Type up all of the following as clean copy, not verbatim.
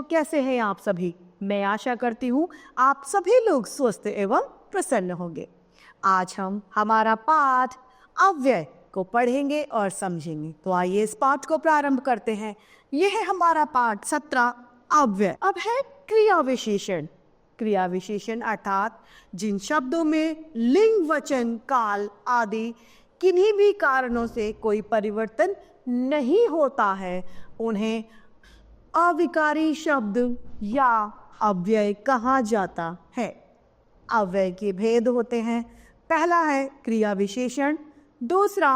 बच्चों, कैसे हैं आप सभी? मैं आशा करती हूँ आप सभी लोग स्वस्थ एवं प्रसन्न होंगे। आज हम हमारा पाठ अव्यय को पढ़ेंगे और समझेंगे। तो आइए इस पाठ को प्रारंभ करते हैं। यह है हमारा पाठ 17 अव्यय। अब है क्रिया विशेषण। क्रिया विशेषण अर्थात जिन शब्दों में लिंग, वचन, काल आदि किन्हीं भी कारणों से कोई परिवर्तन नहीं होता है, उन्हें अविकारी शब्द या अव्यय कहा जाता है। अव्यय के भेद होते हैं। पहला है क्रिया विशेषण, दूसरा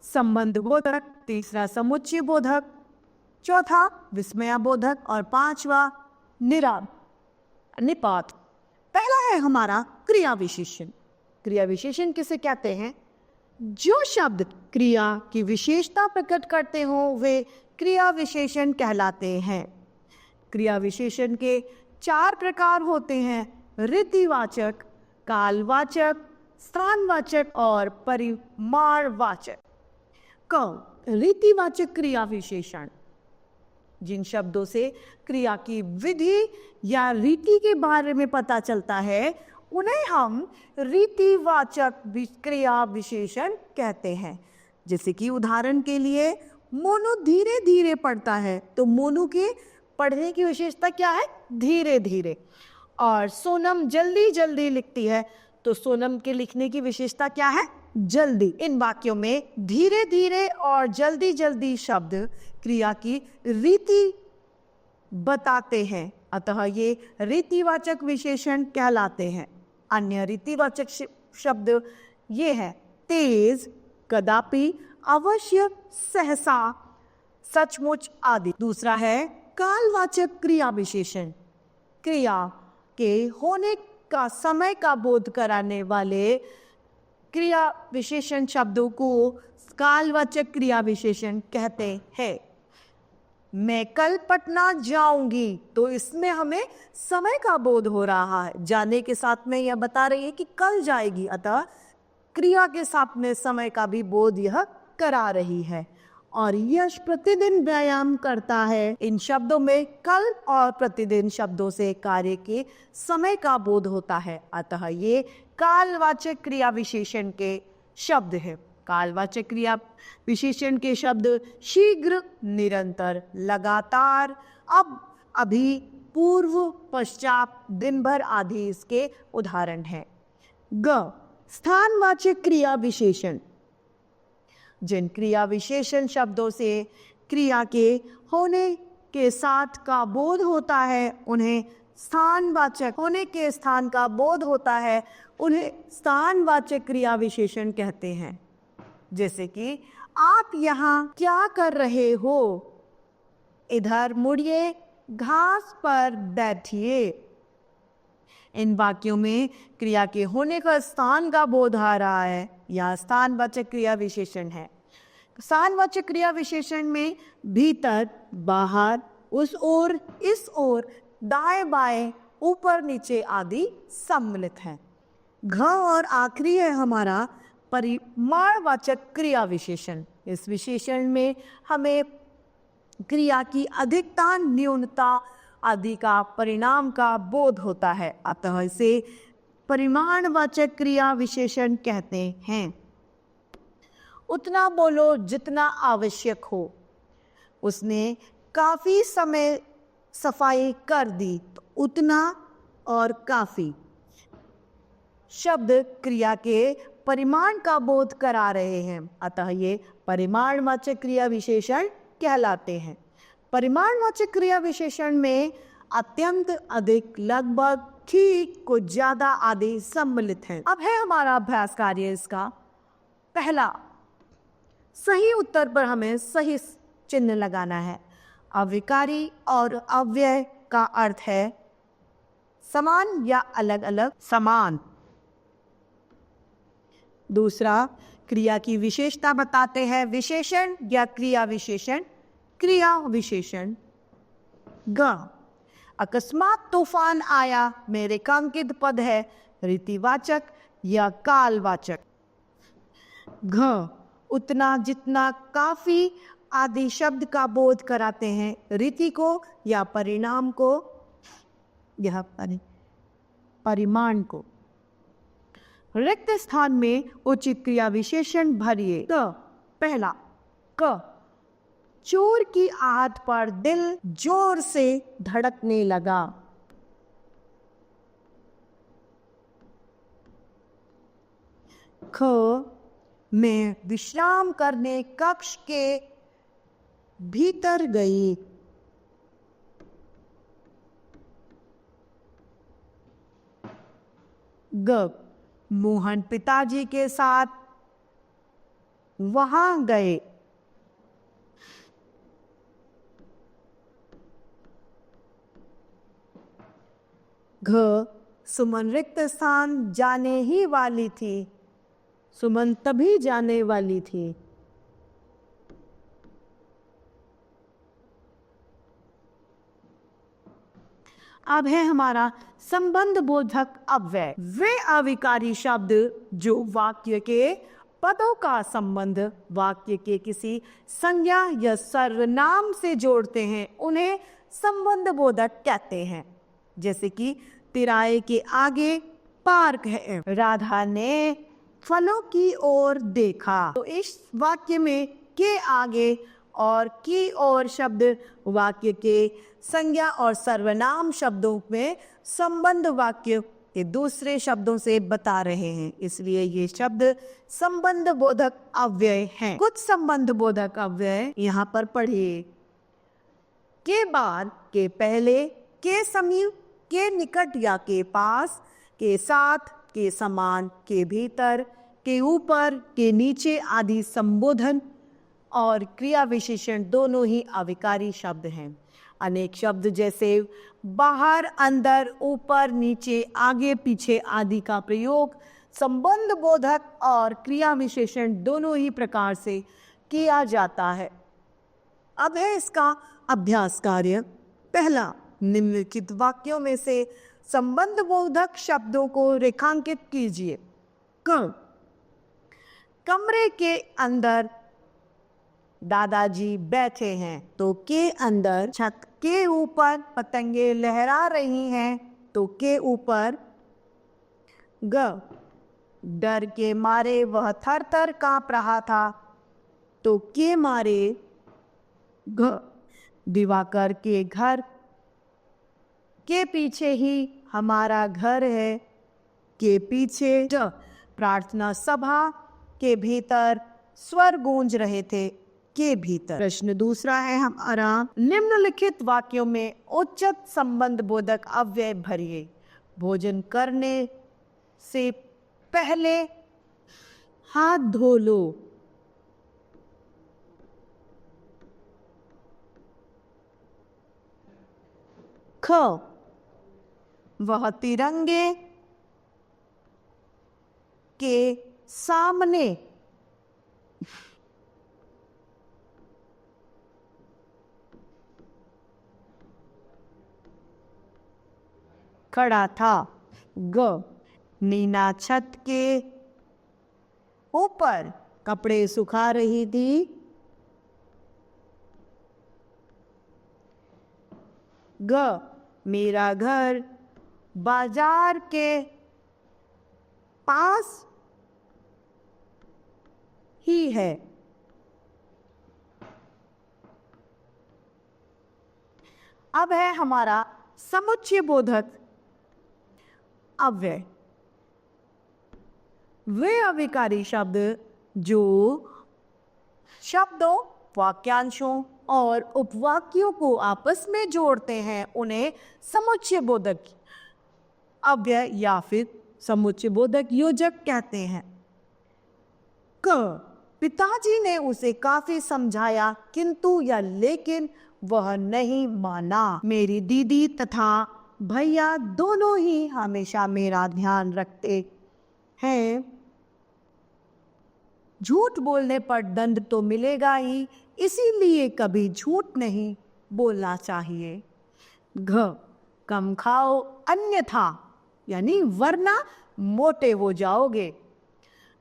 संबंध बोधक, तीसरा समुच्चय बोधक, चौथा विस्मयाबोधक और पांचवा निपात। पहला है हमारा क्रिया विशेषण। क्रिया विशेषण किसे कहते हैं? जो शब्द क्रिया की विशेषता प्रकट करते हो वे क्रिया विशेषण कहलाते हैं। क्रिया विशेषण के 4 प्रकार होते हैं: रीतिवाचक, कालवाचक, स्थानवाचक और परिमाणवाचक। रीतिवाचक क्रिया विशेषण जिन शब्दों से क्रिया की विधि या रीति के बारे में पता चलता है उन्हें हम रीतिवाचक क्रिया विशेषण कहते हैं। जैसे कि उदाहरण के लिए मोनू धीरे धीरे पढ़ता है, तो मोनू के पढ़ने की विशेषता क्या है? धीरे धीरे। और सोनम जल्दी जल्दी लिखती है, तो सोनम के लिखने की विशेषता क्या है? जल्दी। इन वाक्यों में धीरे धीरे और जल्दी जल्दी शब्द क्रिया की रीति बताते हैं, अतः ये रीतिवाचक विशेषण कहलाते हैं। अन्य रीतिवाचक शब्द ये है: तेज, कदापि, अवश्य, सहसा, सचमुच आदि। दूसरा है कालवाचक क्रिया विशेषण। क्रिया के होने का समय का बोध कराने वाले क्रिया विशेषण शब्दों को कालवाचक क्रिया विशेषण कहते हैं। मैं कल पटना जाऊंगी, तो इसमें हमें समय का बोध हो रहा है। जाने के साथ में यह बता रही है कि कल जाएगी, अतः क्रिया के साथ में समय का भी बोध यह करा रही है। और यश प्रतिदिन व्यायाम करता है। इन शब्दों में कल और प्रतिदिन शब्दों से कार्य के समय का बोध होता है, अतः ये कालवाचक क्रिया विशेषण के शब्द है। कालवाचक क्रिया विशेषण के शब्द शीघ्र, निरंतर, लगातार, अब, अभी, पूर्व, पश्चात, दिन भर आदि इसके उदाहरण हैं। स्थानवाचक क्रिया विशेषण जिन क्रिया विशेषण शब्दों से क्रिया के होने के साथ का बोध होता है उन्हें स्थानवाचक होने के स्थान का बोध होता है, उन्हें स्थानवाचक क्रिया विशेषण कहते हैं। जैसे कि आप यहाँ क्या कर रहे हो? इधर मुड़िए, घास पर बैठिए। इन वाक्यों में क्रिया के होने का स्थान का बोध आ रहा है, यह स्थानवाचक क्रिया विशेषण है। स्थानवाचक क्रिया विशेषण में भीतर, बाहर, उस ओर, इस ओर, दाएं बाएं, ऊपर नीचे आदि सम्मिलित है। और आखिरी है हमारा परिमाणवाचक क्रिया विशेषण। इस विशेषण में हमें क्रिया की अधिकता, न्यूनता आदि का परिणाम का बोध होता है, अतः इसे परिमाणवाचक क्रिया विशेषण कहते हैं। उतना बोलो जितना आवश्यक हो। उसने काफी समय सफाई कर दी, तो उतना और काफी शब्द क्रिया के परिमाण का बोध करा रहे हैं, अतः ये परिमाणवाचक क्रिया विशेषण कहलाते हैं। परिमाणवाचक क्रिया विशेषण में अत्यंत, अधिक, लगभग, ठीक, कुछ ज्यादा आदि सम्मिलित हैं। अब है हमारा अभ्यास कार्य इसका। पहला, सही उत्तर पर हमें सही चिन्ह लगाना है। अविकारी और अव्यय का अर्थ है समान या अलग अलग। समान। दूसरा, क्रिया की विशेषता बताते हैं। विशेषण या क्रिया विशेषण। क्रिया विशेषण। अकस्मात तूफान आया में रेखांकित पद है रीतिवाचक या कालवाचक। उतना, जितना, काफी आदि शब्द का बोध कराते हैं, रीति को या परिणाम को, यह परिमाण को। रिक्त स्थान में उचित क्रिया विशेषण भरिए। पहला क, चोर की आहट पर दिल जोर से धड़कने लगा। ख, मैं विश्राम करने कक्ष के भीतर गई। ग, मोहन पिताजी के साथ वहां गए। घ, सुमन रिक्त स्थान जाने ही वाली थी। सुमन तभी जाने वाली थी। अब है हमारा संबंध बोधक अव्यय। वे अविकारी शब्द जो वाक्य के पदों का संबंध वाक्य के किसी संज्ञा या सर्वनाम से जोड़ते हैं, उन्हें संबंध बोधक कहते हैं। जैसे कि तिराए के आगे पार्क है, राधा ने फलों की ओर देखा। तो इस वाक्य में के आगे और की ओर शब्द वाक्य के संज्ञा और सर्वनाम शब्दों में संबंध वाक्य के दूसरे शब्दों से बता रहे हैं, इसलिए ये शब्द संबंध बोधक अव्यय हैं। कुछ संबंध बोधक अव्यय यहाँ पर पढ़िए। के बाद, के पहले, के समीप, के निकट या के पास, के साथ, के समान, के भीतर, के ऊपर, के नीचे आदि संबोधन और क्रिया विशेषण दोनों ही अविकारी शब्द हैं। अनेक शब्द जैसे बाहर, अंदर, ऊपर, नीचे, आगे, पीछे आदि का प्रयोग संबंध बोधक और क्रिया विशेषण दोनों ही प्रकार से किया जाता है। अब है इसका अभ्यास कार्य। पहला, निम्नलिखित वाक्यों में से संबंध बोधक शब्दों को रेखांकित कीजिए। कमरे के अंदर दादाजी बैठे हैं, तो के अंदर। छत के ऊपर पतंगे लहरा रही हैं, तो के ऊपर। ग, डर के मारे वह थर थर कांप रहा था, तो के मारे। घ, दिवाकर के घर के पीछे ही हमारा घर है, के पीछे। ज, प्रार्थना सभा के भीतर स्वर गूंज रहे थे, के भीतर। प्रश्न दूसरा है हमारा, निम्नलिखित वाक्यों में उचित संबंध बोधक अव्यय भरिए। भोजन करने से पहले हाथ धो लो। ख, वह तिरंगे के सामने खड़ा था। ग, नीना छत के ऊपर कपड़े सुखा रही थी। ग, मेरा घर बाजार के पास ही है। अब है हमारा समुच्चय बोधक अव्यय। वे अविकारी शब्द जो शब्दों, वाक्यांशों और उपवाक्यों को आपस में जोड़ते हैं, उन्हें समुच्चय बोधक अव्यय या फिर समुच्चय बोधक योजक कहते हैं। क, पिताजी ने उसे काफी समझाया, किंतु या लेकिन वह नहीं माना। मेरी दीदी तथा भैया दोनों ही हमेशा मेरा ध्यान रखते हैं। झूठ बोलने पर दंड तो मिलेगा ही, इसीलिए कभी झूठ नहीं बोलना चाहिए। घ, कम खाओ अन्यथा, यानी वरना मोटे हो जाओगे।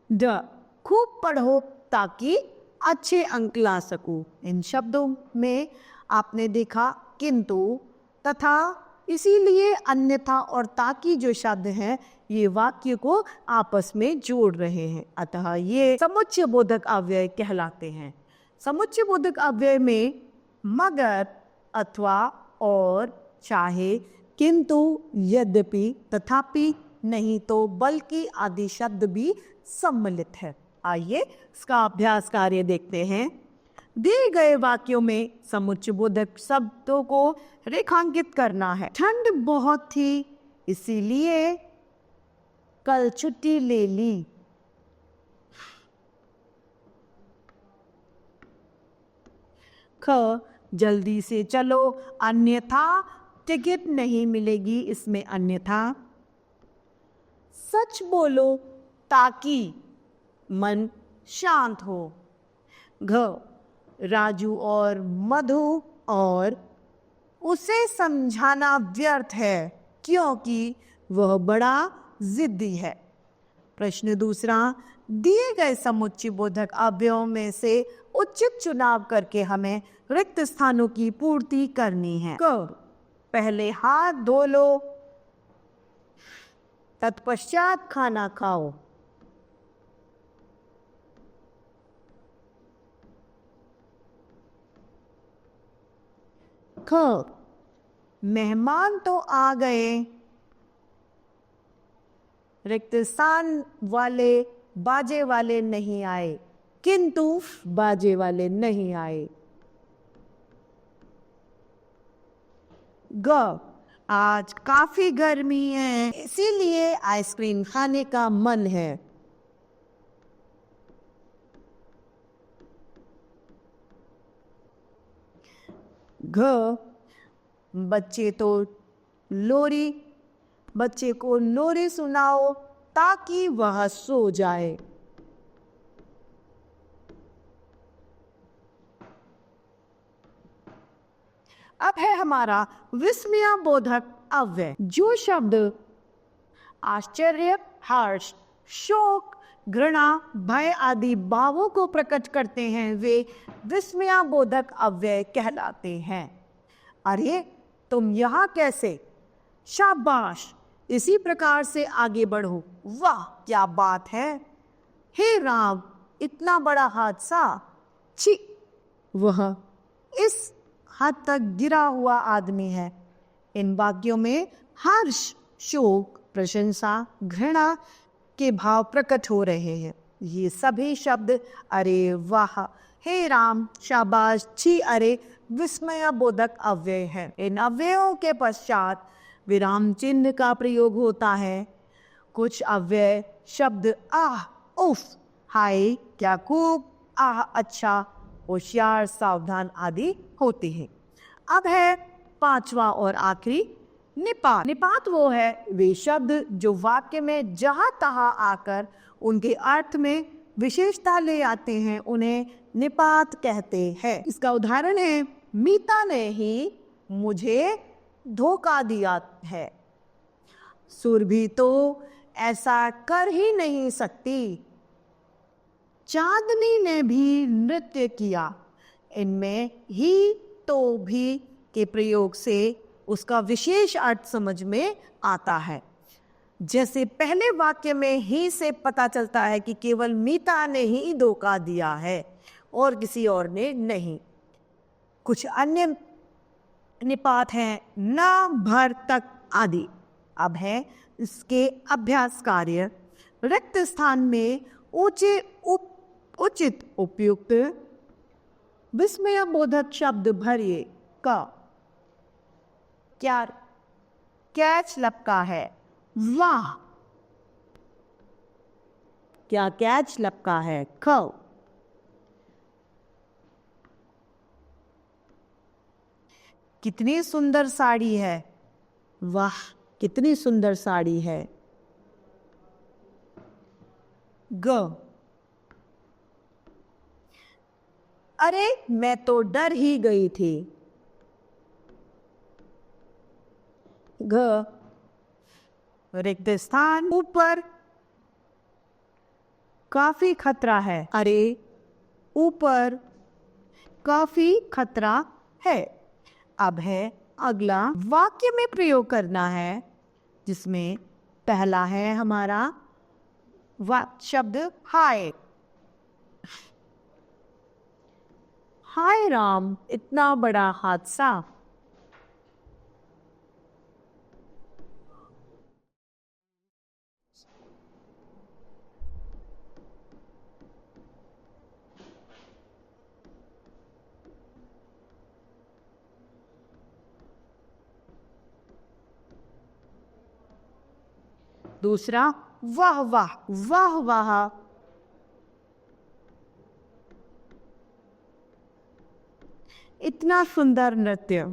ड, खूब पढ़ो ताकि अच्छे अंक ला सकूं। इन शब्दों में आपने देखा किंतु, तथा, इसीलिए, अन्यथा और ताकि जो शब्द हैं ये वाक्य को आपस में जोड़ रहे हैं, अतः ये समुच्चय बोधक अव्यय कहलाते हैं। समुच्चय बोधक अव्यय में मगर, अथवा, और, चाहे, किंतु, यद्यपि, तथापि, नहीं तो, बल्कि आदि शब्द भी सम्मिलित है। आइए इसका अभ्यास कार्य देखते हैं। दिए गए वाक्यों में समुच्चय बोधक शब्दों को रेखांकित करना है। ठंड बहुत थी इसीलिए कल छुट्टी ले ली। ख, जल्दी से चलो अन्यथा टिकट नहीं मिलेगी, इसमें अन्यथा। सच बोलो ताकि मन शांत हो। घ, राजू और मधु और उसे समझाना व्यर्थ है क्योंकि वह बड़ा जिद्दी है। प्रश्न दूसरा, दिए गए समुच्चय बोधक अवयवों में से उचित चुनाव करके हमें रिक्त स्थानों की पूर्ति करनी है। क, पहले हाथ धो लो तत्पश्चात खाना खाओ। ख, मेहमान तो आ गए, रिक्त स्थान वाले बाजे वाले नहीं आए, किंतु बाजे वाले नहीं आए। ग, आज काफी गर्मी है इसीलिए आइसक्रीम खाने का मन है। घ, बच्चे को लोरी सुनाओ ताकि वह सो जाए। अब है हमारा विस्मयाबोधक अव्यय। जो शब्द आश्चर्य, हर्ष, शोक, घृणा, भय आदि भावों को प्रकट करते हैं वे विस्मयाबोधक अव्यय कहलाते हैं। अरे तुम यहाँ कैसे? शाबाश, इसी प्रकार से आगे बढ़ो। वाह क्या बात है! हे राम, इतना बड़ा हादसा! छी, वह इस हद तक गिरा हुआ आदमी है। इन वाक्यों में हर्ष, शोक, प्रशंसा, घृणा के भाव प्रकट हो रहे हैं। ये सभी शब्द अरे वाह, हे राम, शाबाश, छी, अरे विस्मयाबोधक अव्यय है। इन अव्ययों के पश्चात विराम चिन्ह का प्रयोग होता है। कुछ अव्यय शब्द आह, उफ, हाय, क्या खूब, आह, अच्छा, होशियार, सावधान आदि होते हैं। अब है पांचवा और आखिरी निपात। निपात वो है वे शब्द जो वाक्य में जहां तहां आकर उनके अर्थ में विशेषता ले आते हैं, उन्हें निपात कहते हैं। इसका उदाहरण है, मीता ने ही मुझे धोखा दिया है। सुरभि तो ऐसा कर ही नहीं सकती। चांदनी ने भी नृत्य किया। इनमें ही तो भी के प्रयोग से उसका विशेष अर्थ समझ में आता है। जैसे पहले वाक्य में ही से पता चलता है कि केवल मीता ने ही धोखा दिया है और किसी और ने नहीं। कुछ अन्य निपात हैं, ना, भर, तक आदि। अब है इसके अभ्यास कार्य। रिक्त स्थान में उचित उपयुक्त विस्मयबोधक शब्द भरिए। का, क्या कैच लपका है? वाह, क्या कैच लपका है? ख, कितनी सुंदर साड़ी है। वाह, कितनी सुंदर साड़ी है। ग, अरे मैं तो डर ही गई थी। घ, रिक्त स्थान ऊपर, काफी खतरा है। अरे ऊपर काफी खतरा है। अब है अगला वाक्य में प्रयोग करना है, जिसमें पहला है हमारा शब्द हाय। हाय राम, इतना बड़ा हादसा। दूसरा वाह वाह, वाह वाह। इतना सुंदर नृत्य।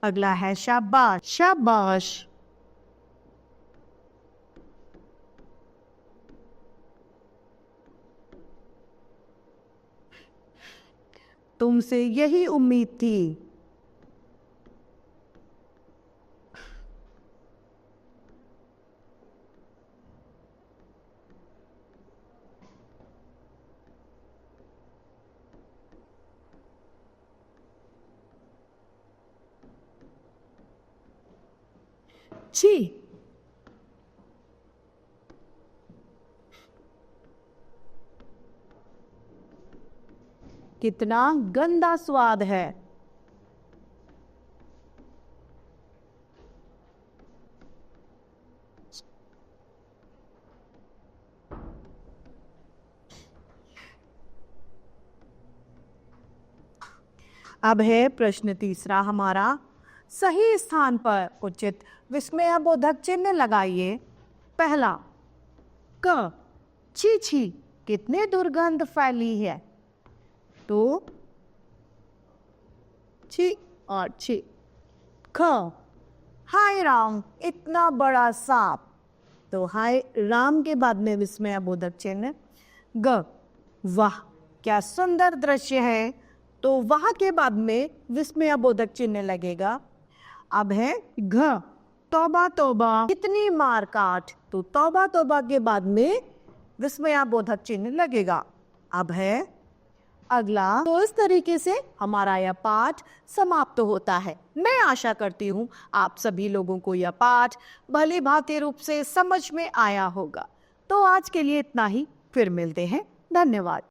अगला है शाबाश, शाबाश। तुमसे यही उम्मीद थी। छी, कितना गंदा स्वाद है। अब है प्रश्न तीसरा हमारा, सही स्थान पर उचित विस्मयबोधक चिन्ह लगाइए। पहला क, छी छी कितने दुर्गंध फैली है। तो छी और छी। ख, हाय राम, इतना बड़ा सांप। तो हाय राम के बाद में विस्मयबोधक चिन्ह। ग, वाह क्या सुंदर दृश्य है। तो वाह के बाद में विस्मयबोधक चिन्ह लगेगा। अब है घ, तौबा तौबा कितनी मार काट। तो तौबा तौबा के बाद में विस्मयबोधक चिन्ह लगेगा। अब है अगला। तो इस तरीके से हमारा यह पाठ समाप्त होता है। मैं आशा करती हूँ आप सभी लोगों को यह पाठ भली भांति रूप से समझ में आया होगा। तो आज के लिए इतना ही, फिर मिलते हैं। धन्यवाद।